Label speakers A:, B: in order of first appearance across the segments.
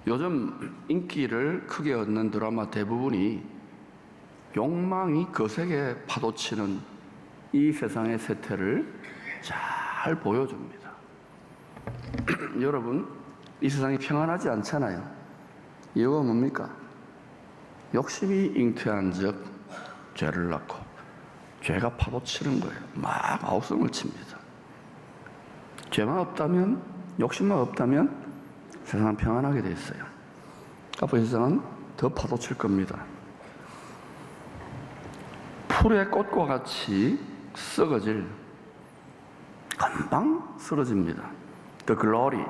A: 요즘 인기를 크게 얻는 드라마 대부분이 욕망이 거세게 파도치는 이 세상의 세태를 잘 보여줍니다. 여러분, 이 세상이 평안하지 않잖아요. 이유가 뭡니까? 욕심이 잉태한 적 죄를 낳고 죄가 파도치는 거예요. 막 아우성을 칩니다. 죄만 없다면, 욕심만 없다면 세상은 평안하게 돼 있어요. 앞으로 세상은 더 파도칠 겁니다. 풀의 꽃과 같이 썩어질, 금방 쓰러집니다. The glory.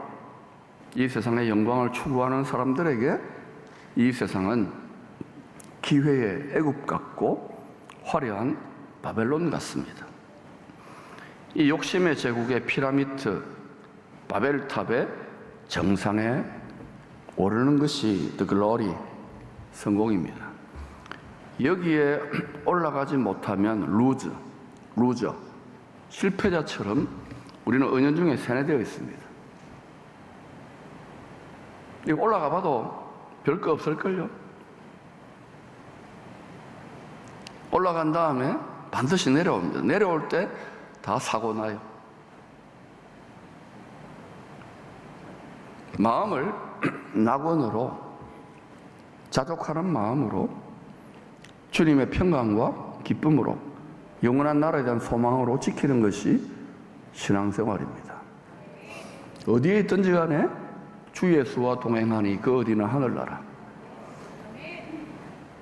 A: 이 세상의 영광을 추구하는 사람들에게 이 세상은 기회의 애굽 같고 화려한 바벨론 같습니다. 이 욕심의 제국의 피라미드 바벨탑의 정상에 오르는 것이 The glory, 성공입니다. 여기에 올라가지 못하면 루저, 실패자처럼 우리는 은연중에 세뇌되어 있습니다. 이거 올라가 봐도 별거 없을걸요? 올라간 다음에 반드시 내려옵니다. 내려올 때 다 사고 나요. 마음을 낙원으로, 자족하는 마음으로, 주님의 평강과 기쁨으로, 영원한 나라에 대한 소망으로 지키는 것이 신앙생활입니다. 어디에 있든지 간에 주 예수와 동행하니 그 어디나 하늘나라.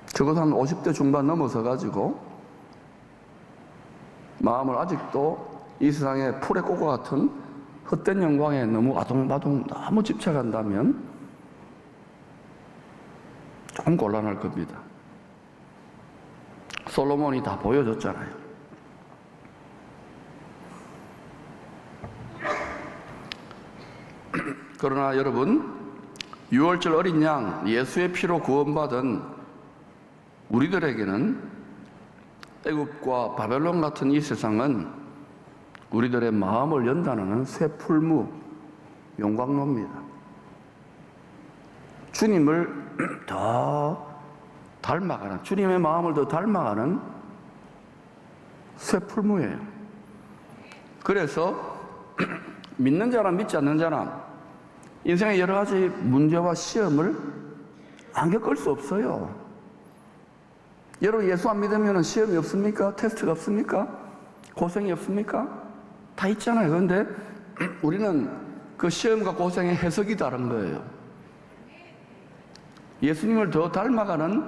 A: 적어도 한 50대 중반 넘어서 가지고 마음을 아직도 이 세상의 풀의 꽃과 같은 헛된 영광에 너무 아동바동 너무 집착한다면 조금 곤란할 겁니다. 솔로몬이 다 보여줬잖아요. 그러나 여러분, 유월절 어린 양 예수의 피로 구원받은 우리들에게는 애굽과 바벨론 같은 이 세상은 우리들의 마음을 연단하는 새 풀무, 용광로입니다. 주님을 더 닮아가는, 주님의 마음을 더 닮아가는 새 풀무예요. 그래서 믿는 자나 믿지 않는 자나 인생의 여러 가지 문제와 시험을 안 겪을 수 없어요. 여러분, 예수 안 믿으면 시험이 없습니까? 테스트가 없습니까? 고생이 없습니까? 다 있잖아요. 그런데 우리는 그 시험과 고생의 해석이 다른 거예요. 예수님을 더 닮아가는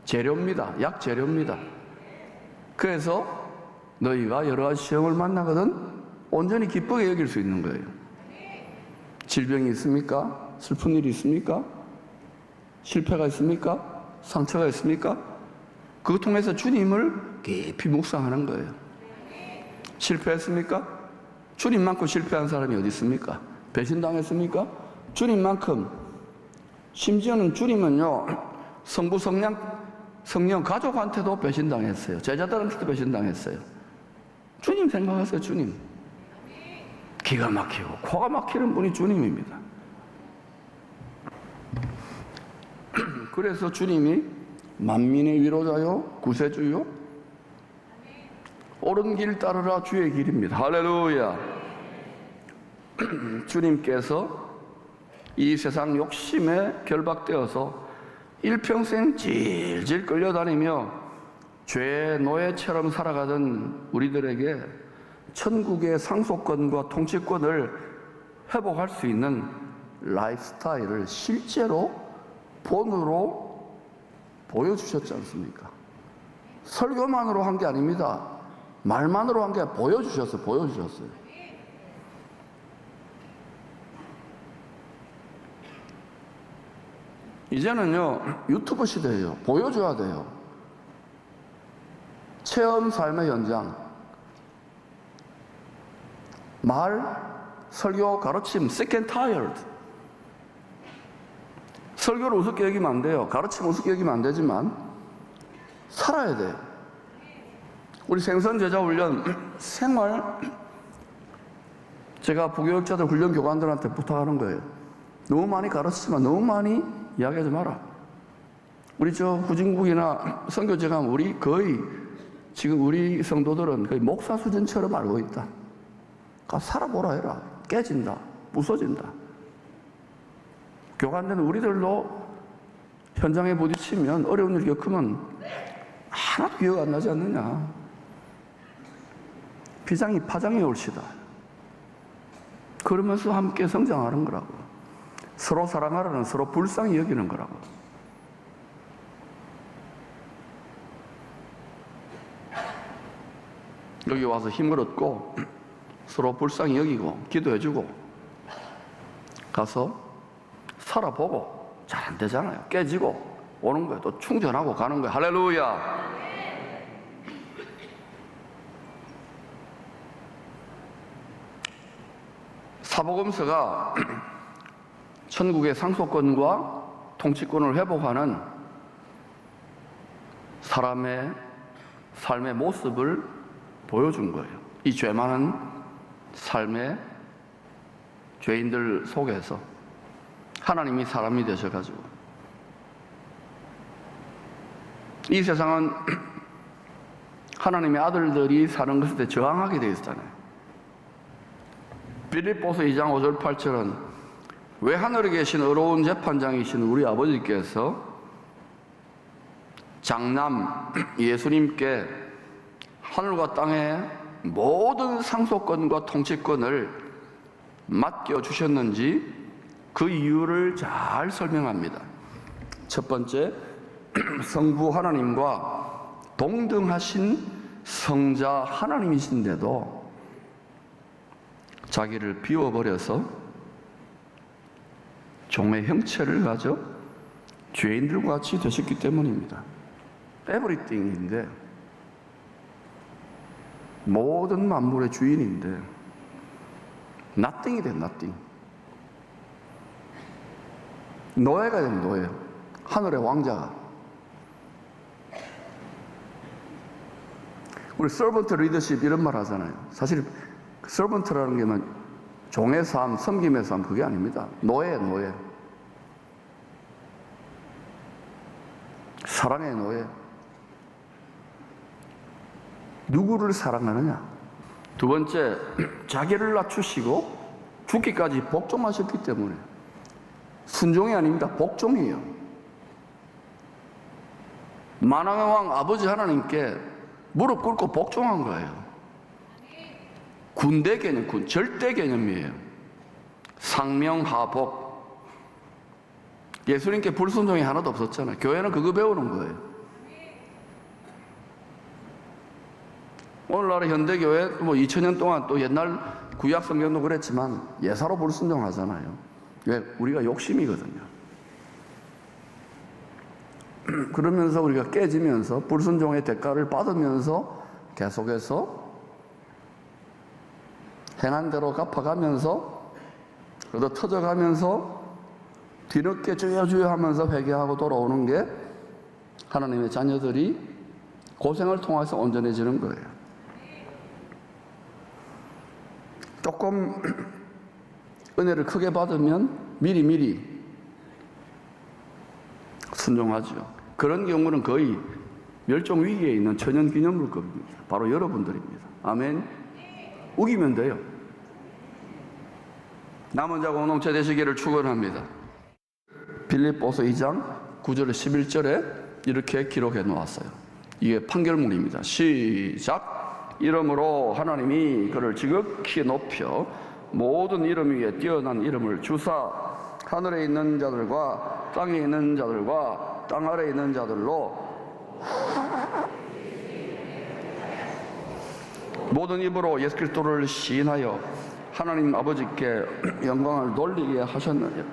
A: 재료입니다. 약 재료입니다. 그래서 너희가 여러 가지 시험을 만나거든 온전히 기쁘게 여길 수 있는 거예요. 질병이 있습니까? 슬픈 일이 있습니까? 실패가 있습니까? 상처가 있습니까? 그것 통해서 주님을 깊이 묵상하는 거예요. 실패했습니까? 주님만큼 실패한 사람이 어디 있습니까? 배신당했습니까? 주님만큼, 심지어는 주님은요, 성부, 성령 가족한테도 배신당했어요. 제자들한테도 배신당했어요. 주님 생각하세요, 주님. 기가 막히고 코가 막히는 분이 주님입니다. 그래서 주님이 만민의 위로자요, 구세주요, 옳은 길 따르라 주의 길입니다. 할렐루야. 주님께서 이 세상 욕심에 결박되어서 일평생 질질 끌려다니며 죄의 노예처럼 살아가던 우리들에게 천국의 상속권과 통치권을 회복할 수 있는 라이프 스타일을 실제로 본으로 보여주셨지 않습니까? 설교만으로 한 게 아닙니다. 말만으로 한 게 아니라 보여주셨어요. 이제는요, 유튜브 시대예요. 보여줘야 돼요. 체험 삶의 현장. 말, 설교, 가르침, sick and tired. 설교를 우습게 여기면 안 돼요. 가르치면 우습게 여기면 안 되지만 살아야 돼요. 우리 생선제자 훈련 생활, 제가 부교육자들 훈련 교관들한테 부탁하는 거예요. 너무 많이 가르치지만 너무 많이 이야기하지 마라. 우리 저 후진국이나 선교제 가면 우리 거의 지금 우리 성도들은 거의 목사 수준처럼 알고 있다. 가 살아보라 해라. 깨진다. 부서진다. 교관되는 우리들도 현장에 부딪히면 어려운 일 겪으면 하나도 기억 안 나지 않느냐. 비장이 파장이 올시다. 그러면서 함께 성장하는 거라고. 서로 사랑하라는 서로 불쌍히 여기는 거라고. 여기 와서 힘을 얻고 서로 불쌍히 여기고 기도해주고 가서 살아보고 잘 안 되잖아요. 깨지고 오는 거예요. 또 충전하고 가는 거예요. 할렐루야. 사복음서가 천국의 상속권과 통치권을 회복하는 사람의 삶의 모습을 보여준 거예요. 이 죄 많은 삶의 죄인들 속에서 하나님이 사람이 되셔가지고 이 세상은 하나님의 아들들이 사는 것에 저항하게 되어 있잖아요. 빌립보서 2장 5절 8절은 왜 하늘에 계신 의로운 재판장이신 우리 아버지께서 장남 예수님께 하늘과 땅의 모든 상속권과 통치권을 맡겨주셨는지 그 이유를 잘 설명합니다. 첫 번째, 성부 하나님과 동등하신 성자 하나님이신데도 자기를 비워버려서 종의 형체를 가져 죄인들과 같이 되셨기 때문입니다. 에브리띵인데 모든 만물의 주인인데 nothing이 된 nothing. 노예가 된 노예. 하늘의 왕자가. 우리 서번트 리더십 이런 말 하잖아요. 사실 서번트라는 게 종의 삶, 섬김의 삶 그게 아닙니다. 노예예요, 노예. 사랑의 노예. 누구를 사랑하느냐? 두 번째, 자기를 낮추시고 죽기까지 복종하셨기 때문에 순종이 아닙니다. 복종이에요. 만왕의 왕 아버지 하나님께 무릎 꿇고 복종한 거예요. 군대 개념, 절대 개념이에요. 상명하복. 예수님께 불순종이 하나도 없었잖아요. 교회는 그거 배우는 거예요. 오늘날의 현대교회 2000년 동안 또 옛날 구약 성경도 그랬지만 예사로 불순종하잖아요. 왜? 우리가 욕심이거든요. 그러면서 우리가 깨지면서 불순종의 대가를 받으면서 계속해서 행한 대로 갚아가면서 그러다 터져가면서 뒤늦게 주여 하면서 회개하고 돌아오는 게 하나님의 자녀들이 고생을 통해서 온전해지는 거예요. 조금 은혜를 크게 받으면 미리 순종하죠. 그런 경우는 거의 멸종 위기에 있는 천연기념물급입니다. 바로 여러분들입니다. 아멘. 우기면 돼요. 남은 자 공동체 되시기를 축원합니다. 빌립보서 2장 9절에 11절에 이렇게 기록해 놓았어요. 이게 판결문입니다. 시작. 이름으로 하나님이 그를 지극히 높여 모든 이름 위에 뛰어난 이름을 주사 하늘에 있는 자들과 땅에 있는 자들과 땅 아래에 있는 자들로 모든 입으로 예수 그리스도를 시인하여 하나님 아버지께 영광을 돌리게 하셨느냐.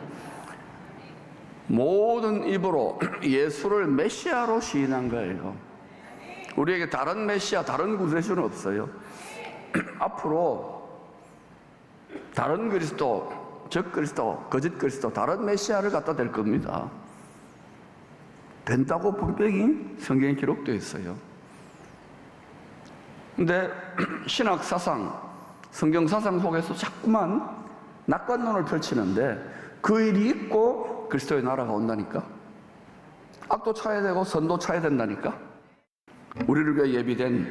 A: 모든 입으로 예수를 메시아로 시인한 거예요. 우리에게 다른 메시아, 다른 구세주는 없어요. 앞으로 다른 그리스도, 적 그리스도, 거짓 그리스도, 다른 메시아를 갖다 댈 겁니다. 된다고 분명히 성경에 기록되어 있어요. 근데 신학 사상, 성경 사상 속에서 자꾸만 낙관론을 펼치는데 그 일이 있고 그리스도의 나라가 온다니까. 악도 차야 되고 선도 차야 된다니까. 우리를 위해 예비된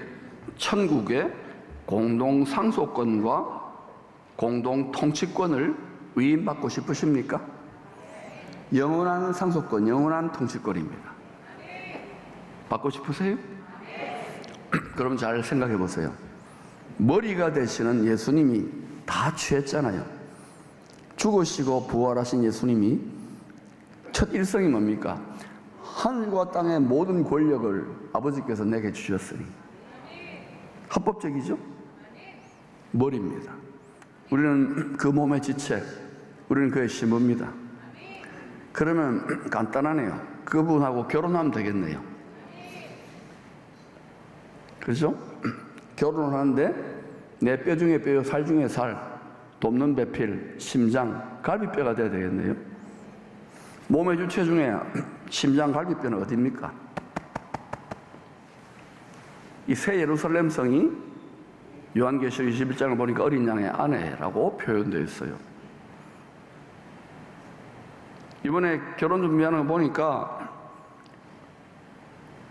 A: 천국의 공동 상속권과 공동 통치권을 위임받고 싶으십니까? 영원한 상속권, 영원한 통치권입니다. 받고 싶으세요? 그럼 잘 생각해 보세요. 머리가 되시는 예수님이 다 취했잖아요. 죽으시고 부활하신 예수님이 첫 일성이 뭡니까? 하늘과 땅의 모든 권력을 아버지께서 내게 주셨으니. 합법적이죠? 머리입니다. 우리는 그 몸의 지체, 우리는 그의 신부입니다. 그러면 간단하네요. 그분하고 결혼하면 되겠네요. 그렇죠? 결혼을 하는데 내 뼈 중에 뼈, 살 중에 살, 돕는 배필, 심장, 갈비뼈가 돼야 되겠네요. 몸의 주체 중에 심장, 갈비뼈는 어디입니까? 이 새 예루살렘 성이 요한계시록 21장을 보니까 어린 양의 아내라고 표현되어 있어요. 이번에 결혼 준비하는 거 보니까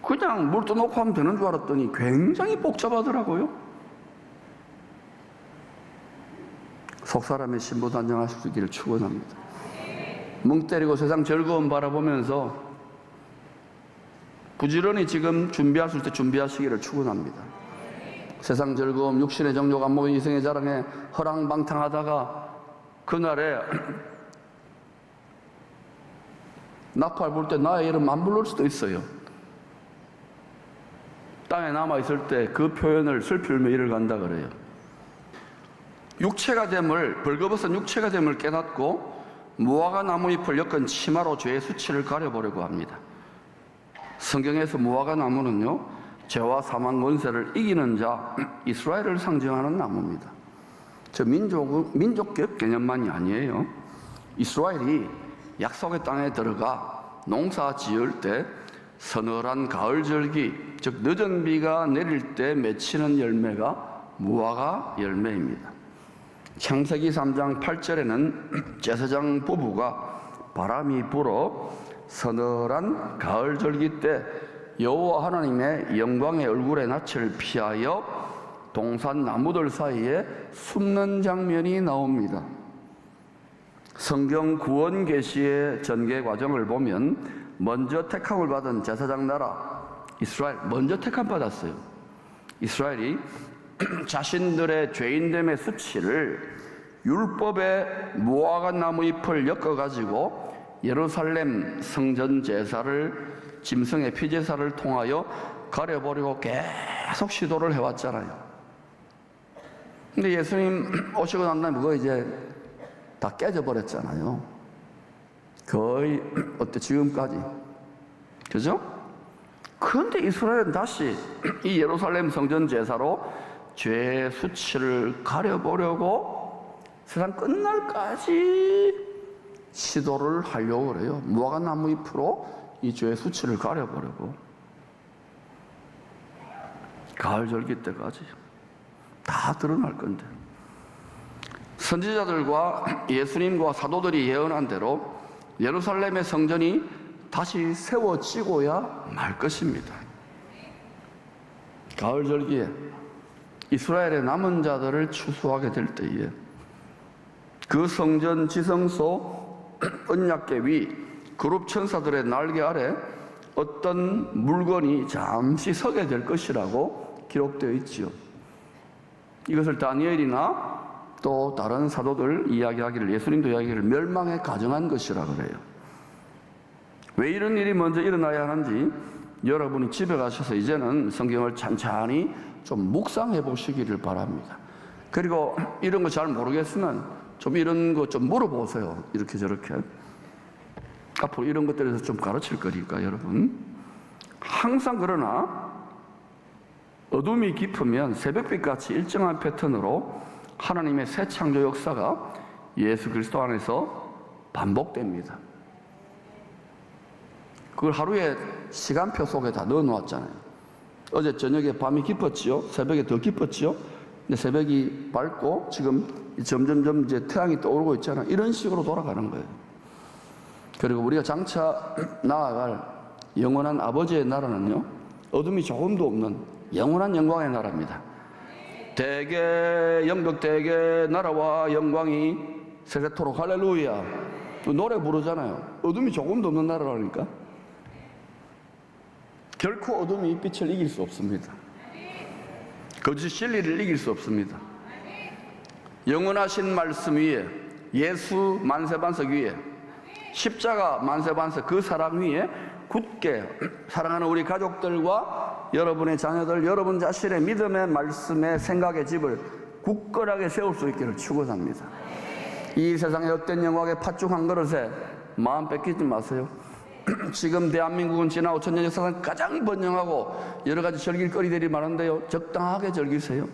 A: 그냥 물 떠놓고 하면 되는 줄 알았더니 굉장히 복잡하더라고요. 속사람의 신부 단정하실 수 있기를 축원합니다. 멍 때리고 세상 즐거움 바라보면서 부지런히 지금 준비하실 때 준비하시기를 축원합니다. 세상 즐거움, 육신의 정욕, 안목의 이성의 자랑에 허랑방탕하다가 그날에 나팔 불 때 나의 이름 안 부를 수도 있어요. 땅에 남아있을 때 그 표현을 슬피 울며 이를 간다 그래요. 육체가 됨을, 벌거벗은 육체가 됨을 깨닫고 무화과 나무 잎을 엮은 치마로 죄의 수치를 가려보려고 합니다. 성경에서 무화과 나무는요, 죄와 사망 원세를 이기는 자 이스라엘을 상징하는 나무입니다. 저 민족적 개념만이 아니에요. 이스라엘이 약속의 땅에 들어가 농사 지을 때 서늘한 가을절기, 즉 늦은 비가 내릴 때 맺히는 열매가 무화과 열매입니다. 창세기 3장 8절에는 제사장 부부가 바람이 불어 서늘한 가을절기 때 여호와 하나님의 영광의 얼굴의 낯을 피하여 동산 나무들 사이에 숨는 장면이 나옵니다. 성경 구원 계시의 전개 과정을 보면 먼저 택함을 받은 제사장 나라 이스라엘 먼저 택함 받았어요. 이스라엘이 자신들의 죄인됨의 수치를 율법의 무화과 나무 잎을 엮어가지고 예루살렘 성전 제사를 짐승의 피제사를 통하여 가려보려고 계속 시도를 해왔잖아요. 근데 예수님 오시고 난 다음에 그거 이제 다 깨져버렸잖아요. 거의 지금까지. 그죠? 그런데 이스라엘은 다시 이 예루살렘 성전 제사로 죄의 수치를 가려보려고 세상 끝날까지 시도를 하려고 그래요. 무화과 나무 잎으로 이 죄의 수치를 가려보려고. 가을 절기 때까지 다 드러날 건데. 선지자들과 예수님과 사도들이 예언한 대로 예루살렘의 성전이 다시 세워지고야 말 것입니다. 가을 절기에 이스라엘의 남은 자들을 추수하게 될 때에 그 성전 지성소 언약궤 위 그룹 천사들의 날개 아래 어떤 물건이 잠시 서게 될 것이라고 기록되어 있지요. 이것을 다니엘이나 또 다른 사도들 이야기하기를, 예수님도 이야기를 멸망에 가정한 것이라 그래요. 왜 이런 일이 먼저 일어나야 하는지 여러분이 집에 가셔서 이제는 성경을 찬찬히 좀 묵상해 보시기를 바랍니다. 그리고 이런 거 잘 모르겠으면 좀 이런 거 좀 물어보세요. 이렇게 저렇게. 앞으로 이런 것들에 대해서 좀 가르칠 거니까 여러분. 항상 그러나 어둠이 깊으면 새벽빛같이 일정한 패턴으로 하나님의 새 창조 역사가 예수 그리스도 안에서 반복됩니다. 그걸 하루에 시간표 속에 다 넣어 놓았잖아요. 어제 저녁에 밤이 깊었지요? 새벽에 더 깊었지요? 근데 새벽이 밝고 지금 점점점 이제 태양이 떠오르고 있잖아. 이런 식으로 돌아가는 거예요. 그리고 우리가 장차 나아갈 영원한 아버지의 나라는요, 어둠이 조금도 없는 영원한 영광의 나라입니다. 대개 영적 대개 나라와 영광이 세세토록 할렐루야. 노래 부르잖아요. 어둠이 조금도 없는 나라라니까. 결코 어둠이 빛을 이길 수 없습니다. 거짓 진리를 이길 수 없습니다. 영원하신 말씀 위에, 예수 만세반석 위에, 십자가 만세반석 그 사랑 위에 굳게 사랑하는 우리 가족들과 여러분의 자녀들, 여러분 자신의 믿음의 말씀의 생각의 집을 굳건하게 세울 수 있기를 축원합니다. 이 세상의 헛된 영광의 팥죽 한 그릇에 마음 뺏기지 마세요. 지금 대한민국은 지난 5천년 역사상 가장 번영하고 여러 가지 즐길 거리들이 많은데요, 적당하게 즐기세요.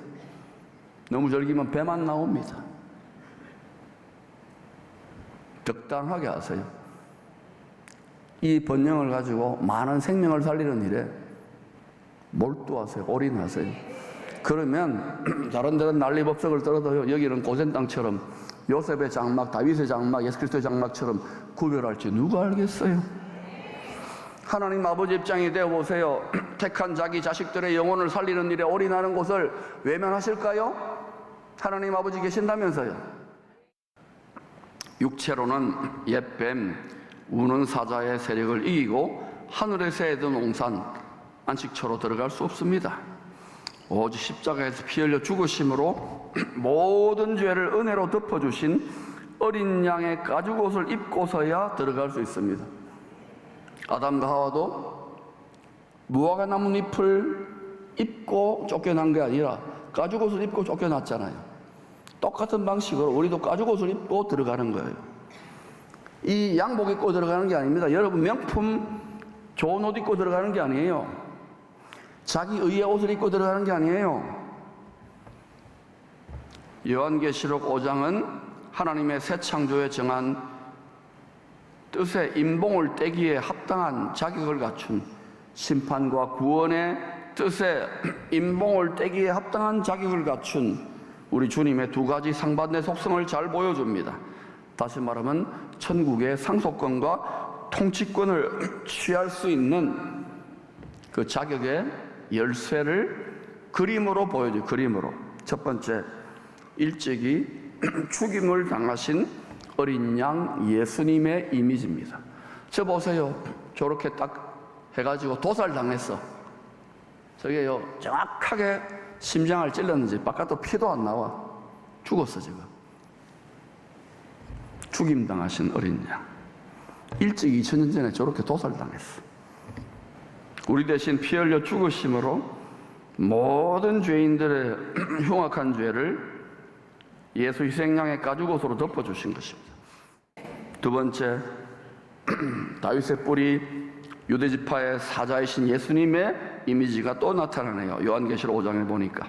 A: 너무 즐기면 배만 나옵니다. 적당하게 하세요. 이 번영을 가지고 많은 생명을 살리는 일에 몰두하세요. 올인하세요. 그러면 다른 데는 난리법석을 떨어도요, 여기는 고센 땅처럼 요셉의 장막, 다윗의 장막, 예수 그리스도의 장막처럼 구별할지 누가 알겠어요? 하나님 아버지 입장이 되어보세요. 택한 자기 자식들의 영혼을 살리는 일에 올인하는 곳을 외면하실까요? 하나님 아버지 계신다면서요. 육체로는 옛뱀, 우는 사자의 세력을 이기고 하늘에 새든 옹산, 안식처로 들어갈 수 없습니다. 오직 십자가에서 피 흘려 죽으심으로 모든 죄를 은혜로 덮어주신 어린 양의 가죽옷을 입고서야 들어갈 수 있습니다. 아담과 하와도 무화과 나뭇잎을 입고 쫓겨난 게 아니라 가죽옷을 입고 쫓겨났잖아요. 똑같은 방식으로 우리도 가죽옷을 입고 들어가는 거예요. 이 양복 입고 들어가는 게 아닙니다. 여러분 명품 좋은 옷 입고 들어가는 게 아니에요. 자기 의의 옷을 입고 들어가는 게 아니에요. 요한계시록 5장은 하나님의 새 창조에 정한 뜻의 임봉을 떼기에 합당한 자격을 갖춘, 심판과 구원의 뜻의 임봉을 떼기에 합당한 자격을 갖춘 우리 주님의 두 가지 상반된 속성을 잘 보여줍니다. 다시 말하면 천국의 상속권과 통치권을 취할 수 있는 그 자격의 열쇠를 그림으로 보여줘요. 그림으로. 첫 번째, 일찍이 죽임을 당하신 어린 양 예수님의 이미지입니다. 저 보세요. 저렇게 딱 해가지고 도살당했어. 저게요, 정확하게 심장을 찔렀는지 바깥으로 피도 안 나와. 죽었어 지금. 죽임당하신 어린 양. 일찍 2000년 전에 저렇게 도살당했어. 우리 대신 피 흘려 죽으심으로 모든 죄인들의 흉악한 죄를 예수 희생양의 가죽옷으로 덮어주신 것입니다. 두 번째, 다윗의 뿌리 유대지파의 사자이신 예수님의 이미지가 또 나타나네요. 요한계시록 5장에 보니까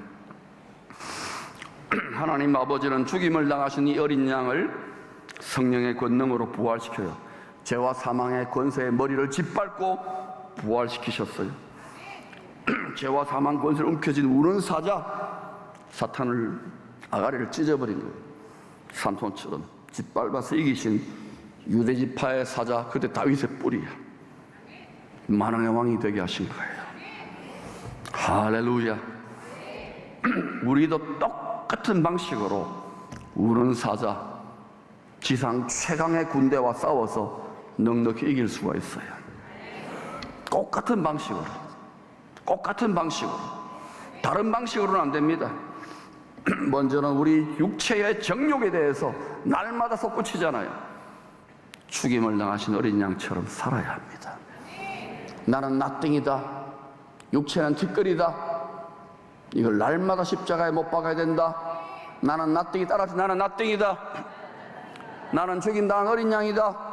A: 하나님 아버지는 죽임을 당하신 이 어린 양을 성령의 권능으로 부활시켜요. 죄와 사망의 권세의 머리를 짓밟고 부활시키셨어요. 죄와 사망 권세를 움켜쥔 우는 사자, 사탄을, 아가리를 찢어버린 거예요. 삼손처럼 짓밟아서 이기신 유대지파의 사자, 그때 다윗의 뿌리야. 만왕의 왕이 되게 하신 거예요. 할렐루야. 우리도 똑같은 방식으로 우는 사자, 지상 최강의 군대와 싸워서 넉넉히 이길 수가 있어요. 똑같은 방식으로. 똑같은 방식으로. 다른 방식으로는 안 됩니다. 먼저는 우리 육체의 정욕에 대해서 날마다 솟구치잖아요. 죽임을 당하신 어린 양처럼 살아야 합니다. 나는 낫땡이다. 육체는 뒷거리다. 이걸 날마다 십자가에 못 박아야 된다. 나는 낫땡이 따라서 나는 낫땡이다. 나는 죽임당한 어린 양이다.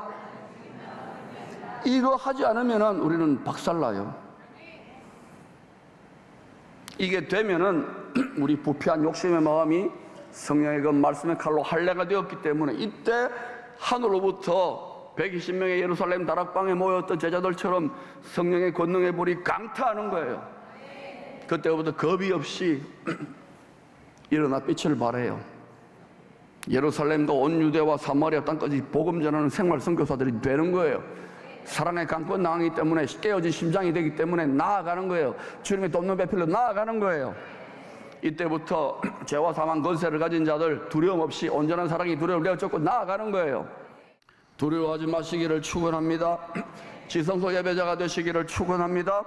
A: 이거 하지 않으면 우리는 박살나요. 이게 되면은 우리 부패한 욕심의 마음이 성령의 그 말씀의 칼로 할례가 되었기 때문에 이때 하늘로부터 120명의 예루살렘 다락방에 모였던 제자들처럼 성령의 권능의 불이 강타하는 거예요. 그때부터 겁이 없이 일어나 빛을 발해요. 예루살렘과 온 유대와 사마리아 땅까지 복음 전하는 생활 선교사들이 되는 거예요. 사랑의 강권 나가기 때문에, 깨어진 심장이 되기 때문에 나아가는 거예요. 주님의 돕는 배필로 나아가는 거예요. 이때부터 죄와 사망 권세를 가진 자들 두려움 없이 온전한 사랑이 두려움을 내어쫓고 나아가는 거예요. 두려워하지 마시기를 축원합니다. 지성소 예배자가 되시기를 축원합니다.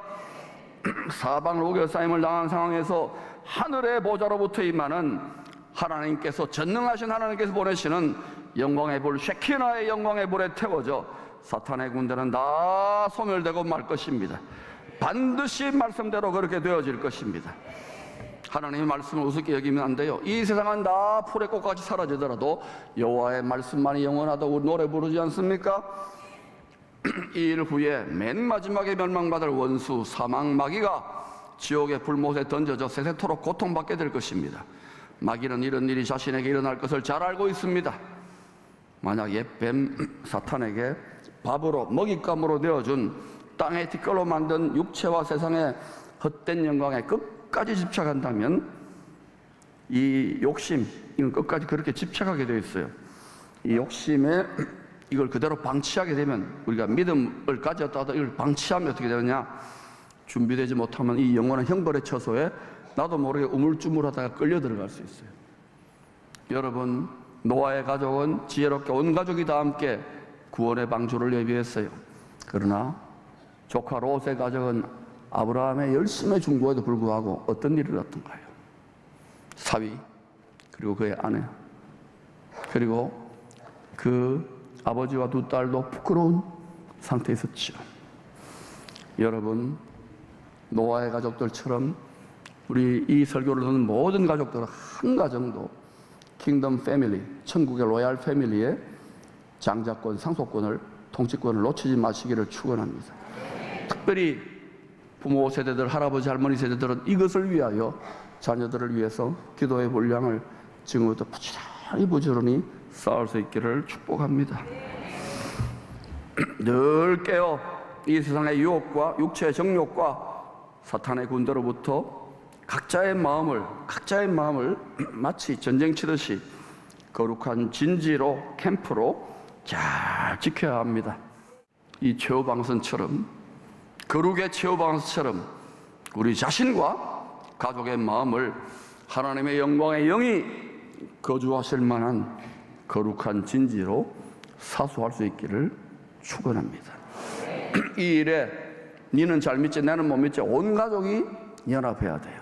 A: 사방을 우겨싸임을 당한 상황에서 하늘의 보좌로부터 임하는 하나님께서, 전능하신 하나님께서 보내시는 영광의 불, 쉐키나의 영광의 불에 태워져 사탄의 군대는 다 소멸되고 말 것입니다. 반드시 말씀대로 그렇게 되어질 것입니다. 하나님의 말씀을 우습게 여기면 안 돼요. 이 세상은 다 풀의 꽃같이 사라지더라도 여호와의 말씀만이 영원하다고 노래 부르지 않습니까? 이 일 후에 맨 마지막에 멸망받을 원수 사망 마귀가 지옥의 불못에 던져져 세세토록 고통받게 될 것입니다. 마귀는 이런 일이 자신에게 일어날 것을 잘 알고 있습니다. 만약 옛뱀 사탄에게 밥으로 먹잇감으로 되어준 땅의 티끌로 만든 육체와 세상의 헛된 영광에 끝까지 집착한다면 이 욕심, 이건 끝까지 그렇게 집착하게 되어 있어요. 이 욕심에 이걸 그대로 방치하게 되면, 우리가 믿음을 가졌다도 이걸 방치하면 어떻게 되느냐? 준비되지 못하면 이 영원한 형벌의 처소에 나도 모르게 우물쭈물하다가 끌려 들어갈 수 있어요. 여러분, 노아의 가족은 지혜롭게 온 가족이 다 함께 구원의 방주를 예비했어요. 그러나 조카 롯의 가족은 아브라함의 열심의 중보에도 불구하고 어떤 일이 일어났던가요? 사위, 그리고 그의 아내, 그리고 그 아버지와 두 딸도 부끄러운 상태에 있었죠. 여러분, 노아의 가족들처럼 우리 이 설교를 듣는 모든 가족들은 한 가정도 킹덤 패밀리, 천국의 로얄 패밀리의 장자권, 상속권을, 통치권을 놓치지 마시기를 축원합니다. 특별히 부모 세대들, 할아버지, 할머니 세대들은 이것을 위하여, 자녀들을 위해서 기도의 분량을 지금부터 부지런히 쌓을 수 있기를 축복합니다. 늘 깨어 이 세상의 유혹과 육체의 정욕과 사탄의 군대로부터 각자의 마음을 마치 전쟁 치듯이 거룩한 진지로, 캠프로 잘 지켜야 합니다. 이 최후방선처럼, 거룩의 최후방선처럼 우리 자신과 가족의 마음을 하나님의 영광의 영이 거주하실 만한 거룩한 진지로 사수할 수 있기를 축원합니다. 이 일에 니는 잘 믿지 나는 못 믿지 온 가족이 연합해야 돼요.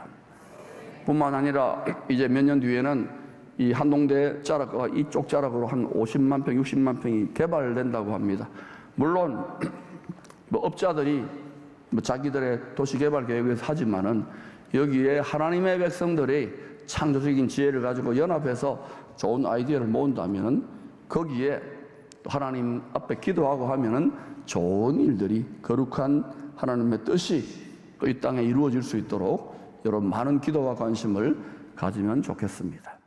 A: 뿐만 아니라 이제 몇 년 뒤에는 이 한동대 자락과 이쪽 자락으로 한 50만 평, 60만 평이 개발된다고 합니다. 물론 뭐 업자들이 뭐 자기들의 도시개발 계획에서 하지만은 여기에 하나님의 백성들이 창조적인 지혜를 가지고 연합해서 좋은 아이디어를 모은다면은 거기에 하나님 앞에 기도하고 하면은 좋은 일들이, 거룩한 하나님의 뜻이 이 땅에 이루어질 수 있도록 여러분 많은 기도와 관심을 가지면 좋겠습니다.